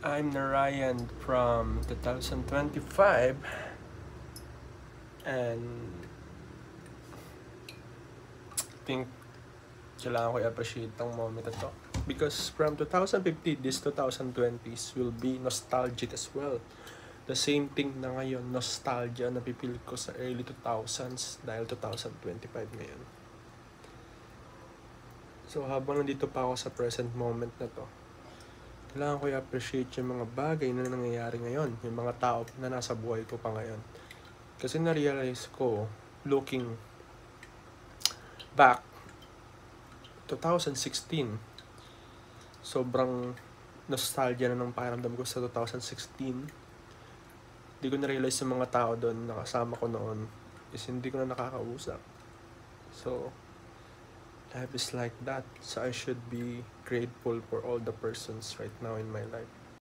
I'm Narayan from 2025, and I think kailangan ko i-appreciate ang moment na to. Because from 2015, this 2020s will be nostalgic as well. The same thing na ngayon, nostalgia na pipil ko sa early 2000s dahil 2025 ngayon. So habang nandito pa ako sa present moment na to, kailangan ko i-appreciate yung mga bagay na nangyayari ngayon, yung mga tao na nasa buhay ko pa ngayon. Kasi na-realize ko, looking back, 2016, sobrang nostalgia na ng pakiramdam ko sa 2016. Hindi ko na-realize yung mga tao doon, nakasama ko noon, is hindi ko na nakakausap. So, life is like that. So I should be grateful for all the persons right now in my life.